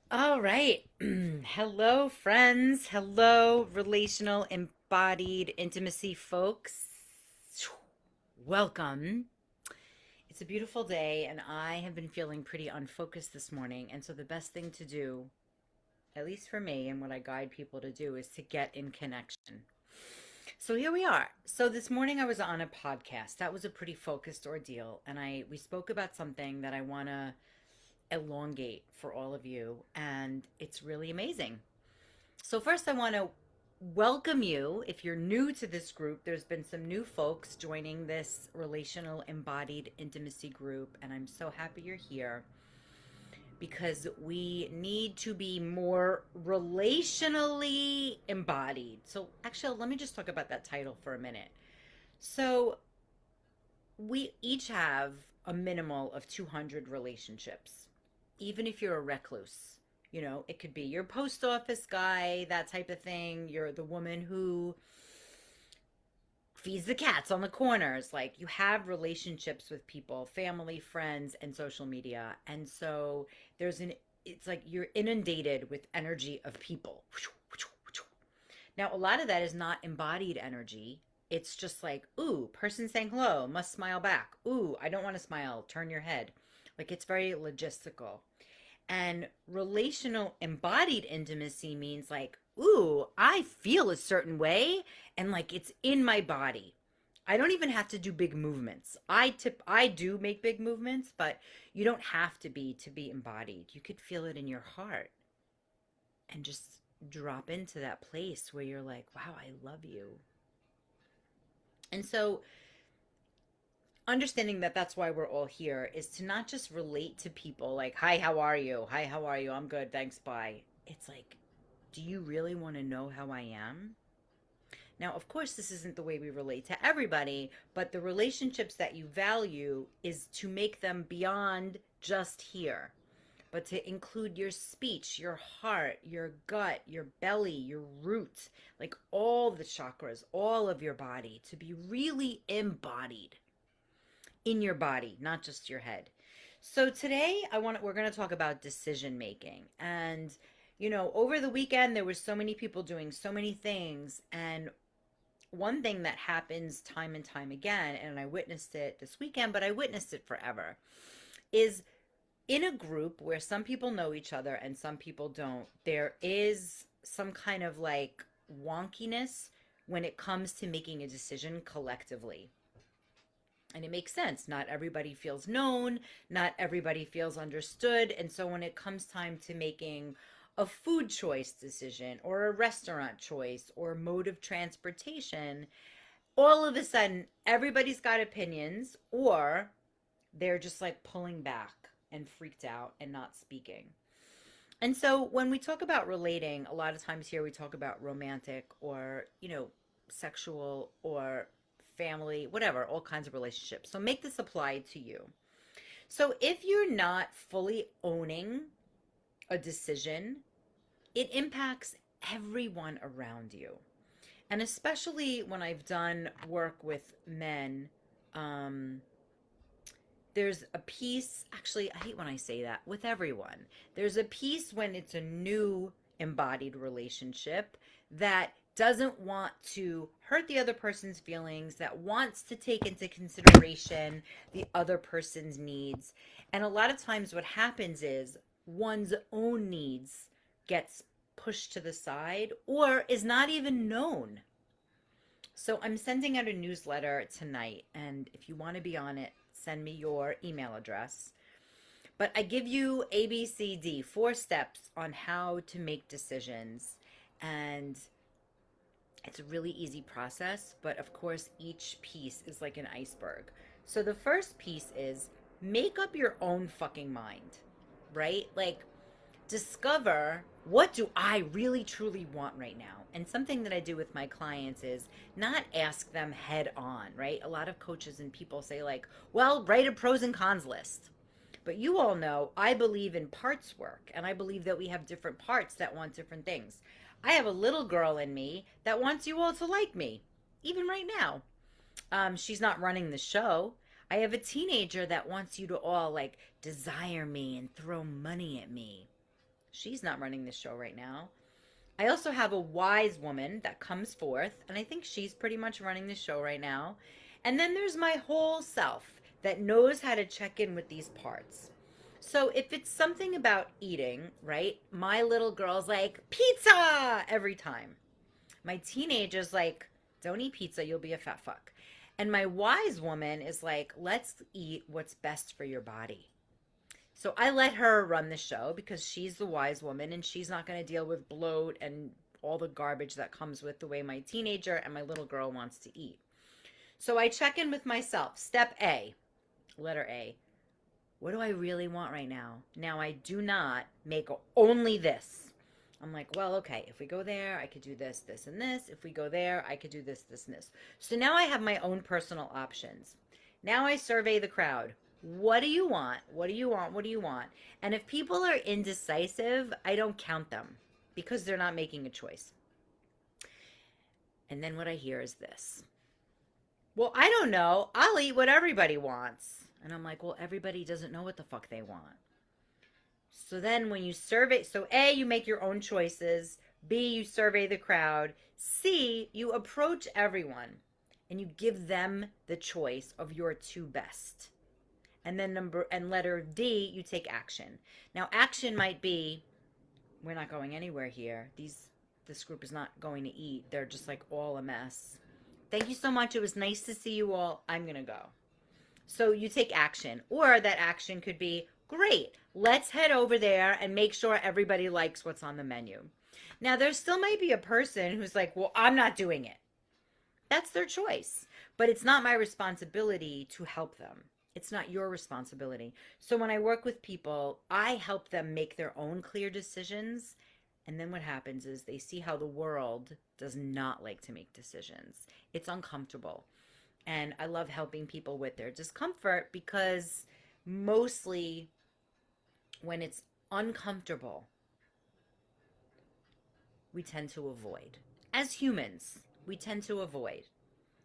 All right. Hello, friends. Hello, relational embodied intimacy folks. Welcome. It's a beautiful day, and I have been feeling pretty unfocused this morning. And so, the best thing to do, at least for me, and what I guide people to do, is to get in connection. So here we are. So this morning I was on a podcast. That was a pretty focused ordeal, and I we spoke about something that I want to elongate for all of you, and it's really amazing. So, first, I want to welcome you. If you're new to this group, there's been some new folks joining this relational embodied intimacy group, and I'm so happy you're here because we need to be more relationally embodied. So, actually, let me just talk about that title for a minute. So, we each have a minimal of 200 relationships, even if you're a recluse. It could be your post office guy, that type of thing. You're the woman who feeds the cats on the corners. Like, you have relationships with people, family, friends, and social media. And so it's like you're inundated with energy of people. Now, a lot of that is not embodied energy. It's just like, ooh, person saying hello, must smile back. Ooh, I don't want to smile, turn your head. Like, it's very logistical. And relational embodied intimacy means like, ooh, I feel a certain way and like it's in my body. I don't even have to do big movements. I do make big movements, but you don't have to be embodied. You could feel it in your heart and just drop into that place where you're like, wow, I love you. And so understanding that that's why we're all here is to not just relate to people like, hi, how are you? Hi, how are you? I'm good, thanks, bye. It's like, do you really want to know how I am? Now, of course, this isn't the way we relate to everybody, but the relationships that you value is to make them beyond just here, but to include your speech, your heart, your gut, your belly, your root, like all the chakras, all of your body, to be really embodied in your body, not just your head. So today we're going to talk about decision making. And over the weekend there was so many people doing so many things, and one thing that happens time and time again, and I witnessed it this weekend, but I witnessed it forever, is in a group where some people know each other and some people don't, there is some kind of like wonkiness when it comes to making a decision collectively. And it makes sense. Not everybody feels known, not everybody feels understood. And so when it comes time to making a food choice decision or a restaurant choice or mode of transportation, all of a sudden everybody's got opinions, or they're just like pulling back and freaked out and not speaking. And so when we talk about relating, a lot of times here we talk about romantic or, sexual or family, whatever, all kinds of relationships. So make this apply to you. So if you're not fully owning a decision, it impacts everyone around you. And especially when I've done work with men, um, there's a piece, actually, I hate when I say that, with everyone. There's a piece when it's a new embodied relationship that doesn't want to hurt the other person's feelings, that wants to take into consideration the other person's needs. And a lot of times what happens is one's own needs gets pushed to the side or is not even known. So I'm sending out a newsletter tonight, and if you want to be on it, send me your email address. But I give you ABCD, 4 steps on how to make decisions. And it's a really easy process, but of course, each piece is like an iceberg. So the first piece is make up your own fucking mind, right? Like, discover, what do I really truly want right now? And something that I do with my clients is not ask them head on, right? A lot of coaches and people say, like, well, write a pros and cons list. But you all know I believe in parts work, and I believe that we have different parts that want different things. I have a little girl in me that wants you all to like me, even right now. She's not running the show. I have a teenager that wants you to all like desire me and throw money at me. She's not running this show right now. I also have a wise woman that comes forth, and I think she's pretty much running the show right now. And then there's my whole self that knows how to check in with these parts. So if it's something about eating, right? My little girl's like, pizza every time. My teenager's like, don't eat pizza, you'll be a fat fuck. And my wise woman is like, let's eat what's best for your body. So I let her run the show because she's the wise woman and she's not going to deal with bloat and all the garbage that comes with the way my teenager and my little girl wants to eat. So I check in with myself. Step A, letter A. What do I really want right now? Now, I do not make only this. I'm like, well, okay, if we go there, I could do this, this, and this. If we go there, I could do this, this, and this. So now I have my own personal options. Now I survey the crowd. What do you want? What do you want? What do you want? And if people are indecisive, I don't count them because they're not making a choice. And then what I hear is this. Well, I don't know. I'll eat what everybody wants. And I'm like, well, everybody doesn't know what the fuck they want. So then when you survey, so A, you make your own choices. B, you survey the crowd. C, you approach everyone and you give them the choice of your two best. And then letter D, you take action. Now action might be, we're not going anywhere here. This group is not going to eat. They're just like all a mess. Thank you so much. It was nice to see you all. I'm going to go. So you take action. Or that action could be, great, let's head over there and make sure everybody likes what's on the menu. Now, there still might be a person who's like, well, I'm not doing it. That's their choice. But it's not my responsibility to help them. It's not your responsibility. So when I work with people, I help them make their own clear decisions. And then what happens is they see how the world does not like to make decisions. It's uncomfortable. And I love helping people with their discomfort because mostly when it's uncomfortable, we tend to avoid. As humans, we tend to avoid,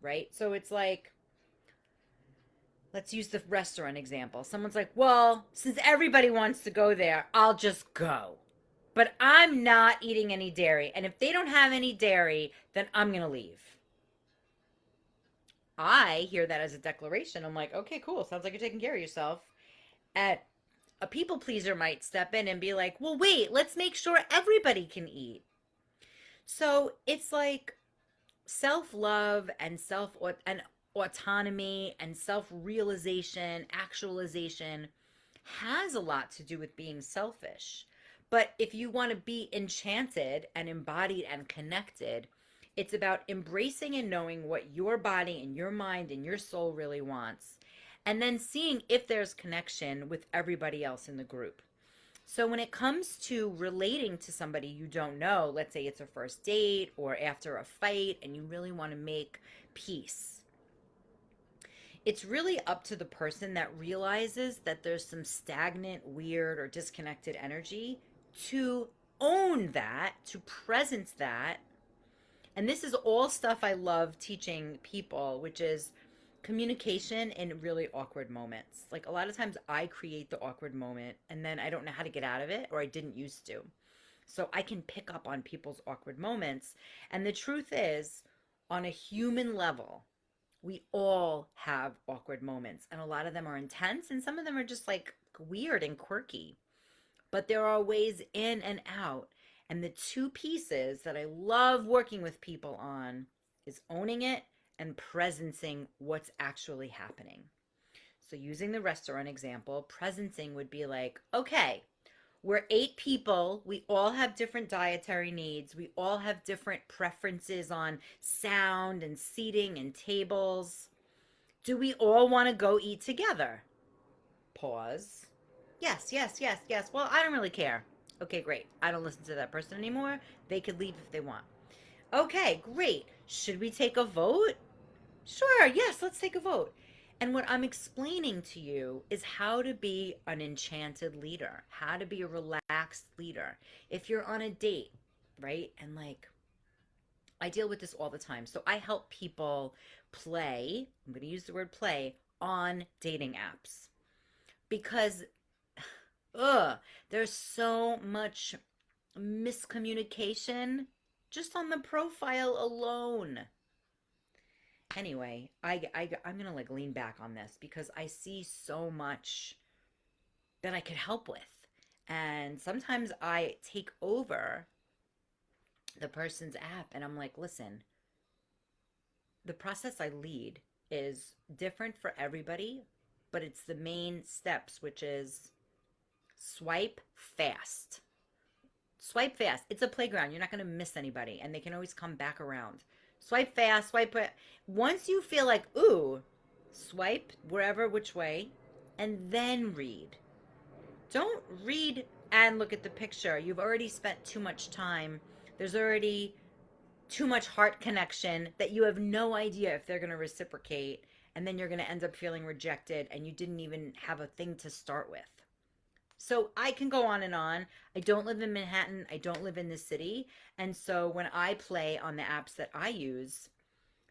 right? So it's like, let's use the restaurant example. Someone's like, well, since everybody wants to go there, I'll just go. But I'm not eating any dairy. And if they don't have any dairy, then I'm going to leave. I hear that as a declaration. I'm like, okay, cool. Sounds like you're taking care of yourself. And a people pleaser might step in and be like, well, wait, let's make sure everybody can eat. So it's like self-love and autonomy and self-realization, actualization has a lot to do with being selfish. But if you want to be enchanted and embodied and connected, it's about embracing and knowing what your body and your mind and your soul really wants, and then seeing if there's connection with everybody else in the group. So when it comes to relating to somebody you don't know, let's say it's a first date or after a fight and you really want to make peace, it's really up to the person that realizes that there's some stagnant, weird, or disconnected energy to own that, to presence that. And this is all stuff I love teaching people, which is communication in really awkward moments. Like a lot of times I create the awkward moment and then I don't know how to get out of it, or I didn't used to. So I can pick up on people's awkward moments. And the truth is, on a human level, we all have awkward moments. And a lot of them are intense and some of them are just like weird and quirky. But there are ways in and out. And the two pieces that I love working with people on is owning it and presencing what's actually happening. So using the restaurant example, presencing would be like, okay, we're 8 people. We all have different dietary needs. We all have different preferences on sound and seating and tables. Do we all want to go eat together? Pause. Yes, yes, yes, yes. Well, I don't really care. Okay, great. I don't listen to that person anymore. They could leave if they want. Okay, great. Should we take a vote? Sure, yes, let's take a vote. And what I'm explaining to you is how to be an enchanted leader, how to be a relaxed leader. If you're on a date, right? And like, I deal with this all the time. So I help people play, I'm going to use the word play, on dating apps. Because Ugh, there's so much miscommunication just on the profile alone. Anyway, I'm gonna like lean back on this because I see so much that I could help with. And sometimes I take over the person's app and I'm like, listen, the process I lead is different for everybody, but it's the main steps, which is swipe fast. Swipe fast. It's a playground. You're not going to miss anybody, and they can always come back around. Swipe fast, swipe it. Once you feel like, ooh, swipe wherever, which way, and then read. Don't read and look at the picture. You've already spent too much time. There's already too much heart connection that you have no idea if they're going to reciprocate. And then you're going to end up feeling rejected and you didn't even have a thing to start with. So I can go on and on. I don't live in Manhattan. I don't live in the city. And so when I play on the apps that I use,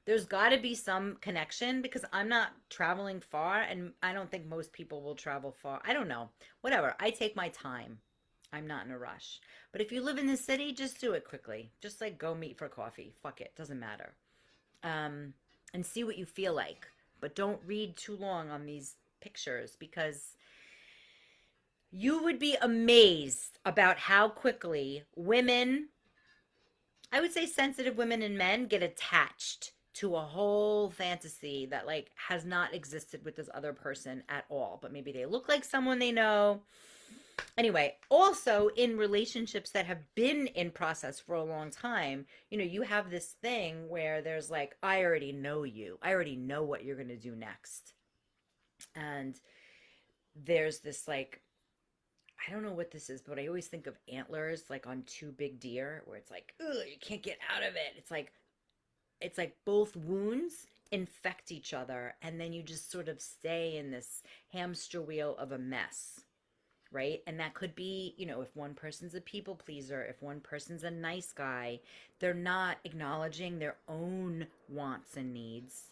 there's got to be some connection because I'm not traveling far and I don't think most people will travel far. I don't know. Whatever. I take my time. I'm not in a rush. But if you live in the city, just do it quickly. Just like go meet for coffee. Fuck it. Doesn't matter. And see what you feel like. But don't read too long on these pictures because you would be amazed about how quickly women, I would say sensitive women and men, get attached to a whole fantasy that like has not existed with this other person at all, but maybe they look like someone they know. Anyway, also in relationships that have been in process for a long time, you have this thing where there's like, I already know you. I already know what you're going to do next. And there's this like, I don't know what this is, but I always think of antlers like on two big deer where it's like, ugh, you can't get out of it. It's like both wounds infect each other and then you just sort of stay in this hamster wheel of a mess, right? And that could be, if one person's a people pleaser, if one person's a nice guy, they're not acknowledging their own wants and needs.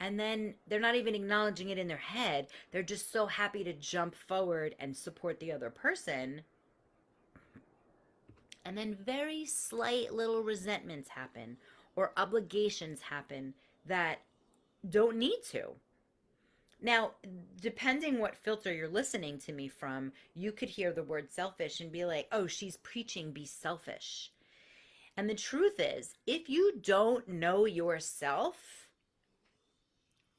And then they're not even acknowledging it in their head. They're just so happy to jump forward and support the other person. And then very slight little resentments happen or obligations happen that don't need to. Now, depending what filter you're listening to me from, you could hear the word selfish and be like, oh, she's preaching be selfish. And the truth is, if you don't know yourself,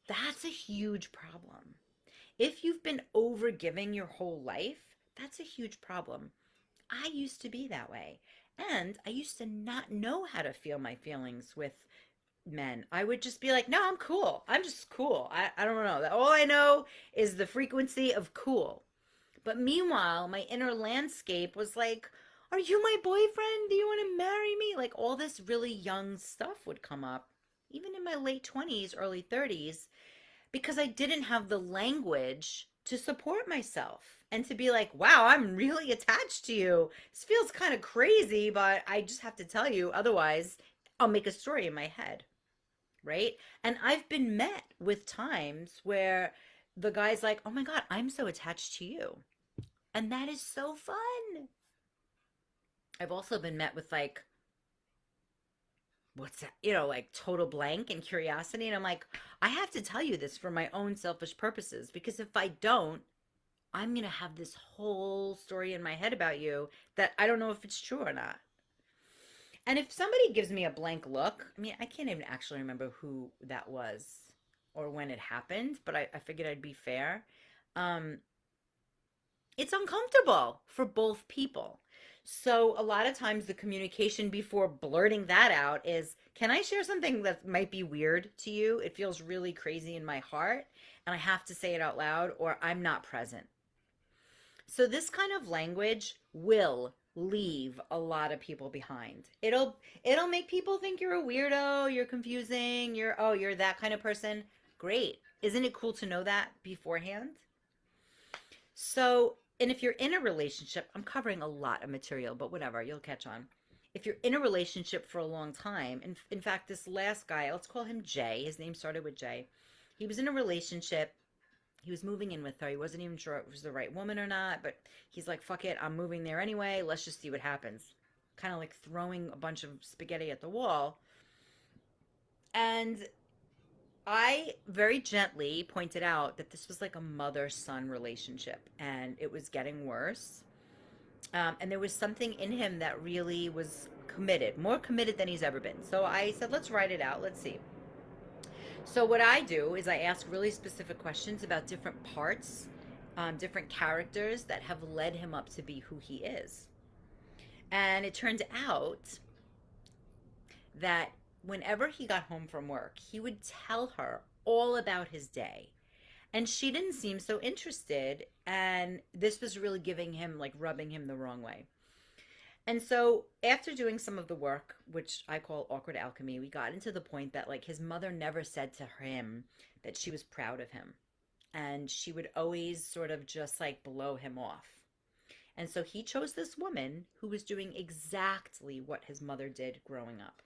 that's a huge problem. If you've been overgiving your whole life, that's a huge problem. I used to be that way. And I used to not know how to feel my feelings with men. I would just be like, no, I'm cool. I'm just cool. I don't know. All I know is the frequency of cool. But meanwhile, my inner landscape was like, are you my boyfriend? Do you want to marry me? Like all this really young stuff would come up, even in my late 20s, early 30s, because I didn't have the language to support myself and to be like, wow, I'm really attached to you. This feels kind of crazy, but I just have to tell you, otherwise, I'll make a story in my head. Right? And I've been met with times where the guy's like, oh my God, I'm so attached to you. And that is so fun. I've also been met with like, what's that? Like total blank and curiosity. And I'm like, I have to tell you this for my own selfish purposes because if I don't, I'm going to have this whole story in my head about you that I don't know if it's true or not. And if somebody gives me a blank look, I mean, I can't even actually remember who that was or when it happened, but I figured I'd be fair. Um, it's uncomfortable for both people. So a lot of times the communication before blurting that out is, can I share something that might be weird to you? It feels really crazy in my heart and I have to say it out loud or I'm not present. So this kind of language will leave a lot of people behind. It'll make people think you're a weirdo, you're confusing, you're that kind of person. Great. Isn't it cool to know that beforehand? So, and if you're in a relationship, I'm covering a lot of material, but whatever, you'll catch on. If you're in a relationship for a long time, in fact, this last guy, let's call him Jay, his name started with Jay. He was in a relationship He was moving in with her. He wasn't even sure it was the right woman or not, but he's like, fuck it, I'm moving there anyway. Let's just see what happens. Kind of like throwing a bunch of spaghetti at the wall. And I very gently pointed out that this was like a mother son relationship and it was getting worse. And there was something in him that really was committed, more committed than he's ever been. So I said, let's write it out. Let's see. So what I do is I ask really specific questions about different parts, different characters that have led him up to be who he is. And it turned out that whenever he got home from work, he would tell her all about his day. And she didn't seem so interested. And this was really giving him, like, rubbing him the wrong way. And so, after doing some of the work, which I call awkward alchemy, we got into the point that, like, his mother never said to him that she was proud of him. And she would always sort of just like blow him off. And so he chose this woman who was doing exactly what his mother did growing up.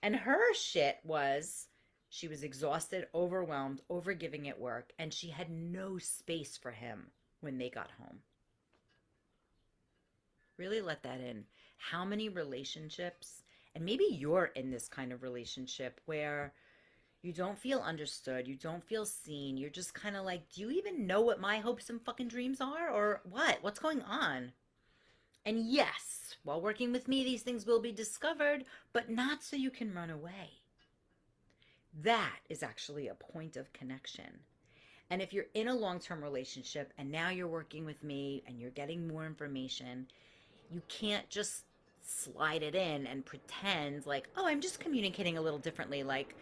And her shit was she was exhausted, overwhelmed, overgiving at work, and she had no space for him when they got home. Really let that in. How many relationships, and maybe you're in this kind of relationship where you don't feel understood, you don't feel seen, you're just kind of like, do you even know what my hopes and fucking dreams are? Or what? What's going on? And yes, while working with me, these things will be discovered, but not so you can run away. That is actually a point of connection. And if you're in a long-term relationship and now you're working with me and you're getting more information, you can't just slide it in and pretend like, oh, I'm just communicating a little differently. Like,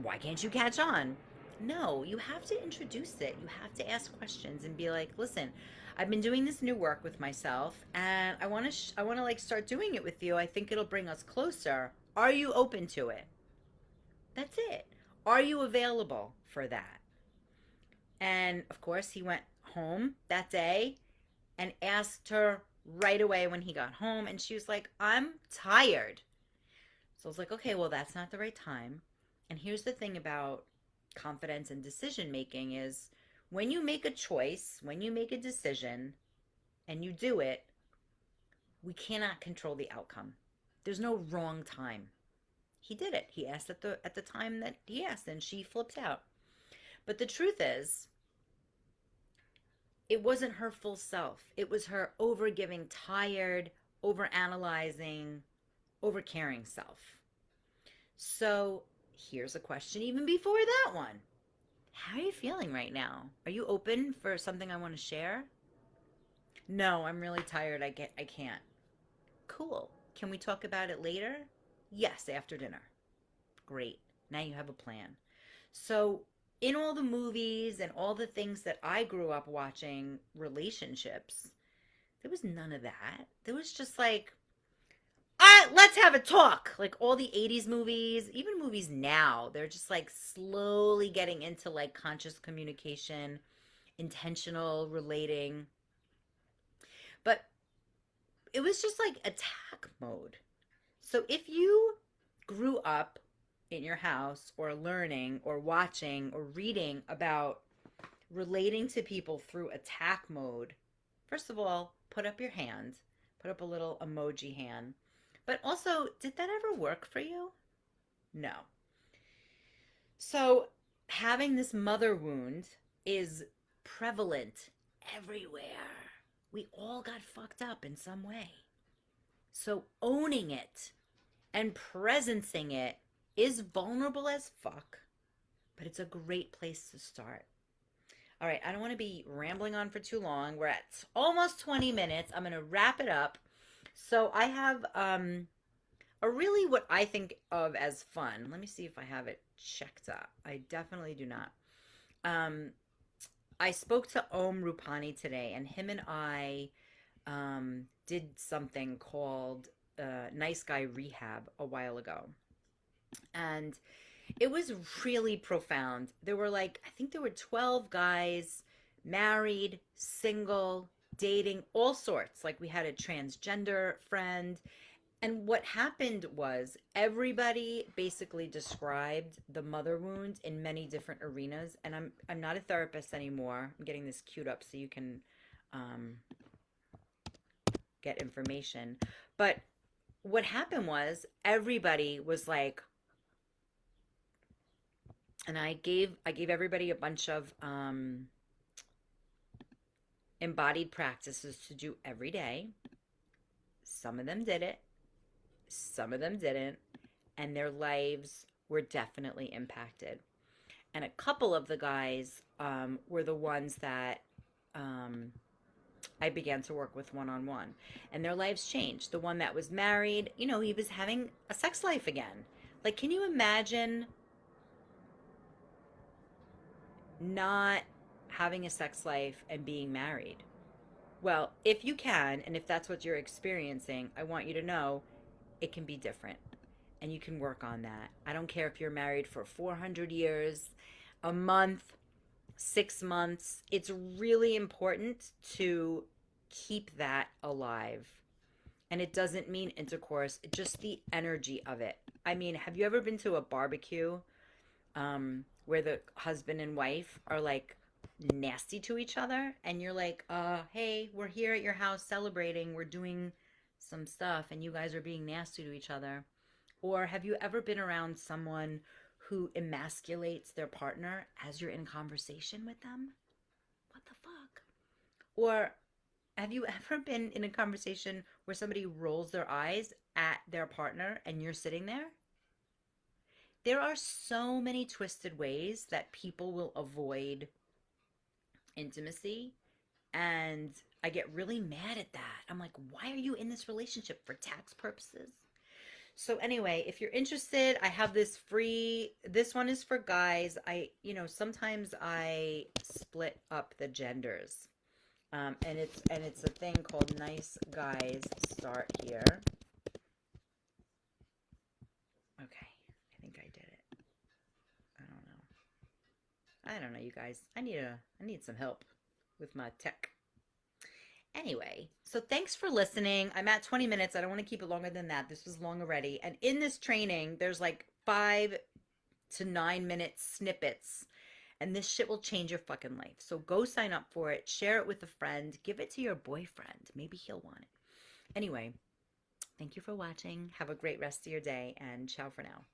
why can't you catch on? No, you have to introduce it. You have to ask questions and be like, listen, I've been doing this new work with myself and I want to like start doing it with you. I think it'll bring us closer. Are you open to it? That's it. Are you available for that? And of course, he went home that day and asked her right away when he got home. And she was like, I'm tired. So I was like, okay, well, that's not the right time. And here's the thing about confidence and decision making is when you make a choice, when you make a decision and you do it, we cannot control the outcome. There's no wrong time. He did it. He asked at the time that he asked and she flipped out. But the truth is, it wasn't her full self. It was her overgiving, tired, overanalyzing, overcaring self. So here's a question even before that one. How are you feeling right now? Are you open for something I want to share? No, I'm really tired. I can't. Cool. Can we talk about it later? Yes, after dinner. Great. Now you have a plan. So, in all the movies and all the things that I grew up watching, relationships, there was none of that. There was just like, let's have a talk. Like all the 80s movies, even movies now, they're just like slowly getting into like conscious communication, intentional relating. But it was just like attack mode. So if you grew up in your house or learning or watching or reading about relating to people through attack mode, first of all, put up your hand, put up a little emoji hand. But also, did that ever work for you? No. So, having this mother wound is prevalent everywhere. We all got fucked up in some way. So, owning it and presencing it is vulnerable as fuck, but it's a great place to start. All right, I don't want to be rambling on for too long. We're at almost 20 minutes. I'm going to wrap it up. So I have a really what I think of as fun. Let me see if I have it checked up. I definitely do not. I spoke to Om Rupani today, and him and I did something called Nice Guy Rehab a while ago. And it was really profound. There were like, I think there were 12 guys, married, single, dating, all sorts. Like we had a transgender friend. And what happened was everybody basically described the mother wound in many different arenas. And I'm not a therapist anymore. I'm getting this queued up so you can um, get information. But what happened was everybody was like, and I gave everybody a bunch of embodied practices to do every day. Some of them did it, some of them didn't, and their lives were definitely impacted. And a couple of the guys were the ones that um, I began to work with one on one, and their lives changed. The one that was married, he was having a sex life again. Like, can you imagine not having a sex life and being married? Well, if you can, and if that's what you're experiencing, I want you to know it can be different and you can work on that. I don't care if you're married for 400 years, a month, 6 months. It's really important to keep that alive. And it doesn't mean intercourse, just the energy of it. I mean, have you ever been to a barbecue where the husband and wife are like nasty to each other? And you're like, hey, we're here at your house celebrating, we're doing some stuff, and you guys are being nasty to each other. Or have you ever been around someone who emasculates their partner as you're in conversation with them? What the fuck? Or have you ever been in a conversation where somebody rolls their eyes at their partner and you're sitting there? There are so many twisted ways that people will avoid intimacy, and I get really mad at that. I'm like, why are you in this relationship? For tax purposes? So anyway, if you're interested, I have this free, this one is for guys. Sometimes I split up the genders. And it's a thing called Nice Guys Start Here. Okay, I think I did it. I don't know. I don't know, you guys. I need some help with my tech. Anyway, so thanks for listening. I'm at 20 minutes. I don't want to keep it longer than that. This was long already. And in this training, there's like 5 to 9 minute snippets. And this shit will change your fucking life. So go sign up for it. Share it with a friend. Give it to your boyfriend. Maybe he'll want it. Anyway, thank you for watching. Have a great rest of your day. And ciao for now.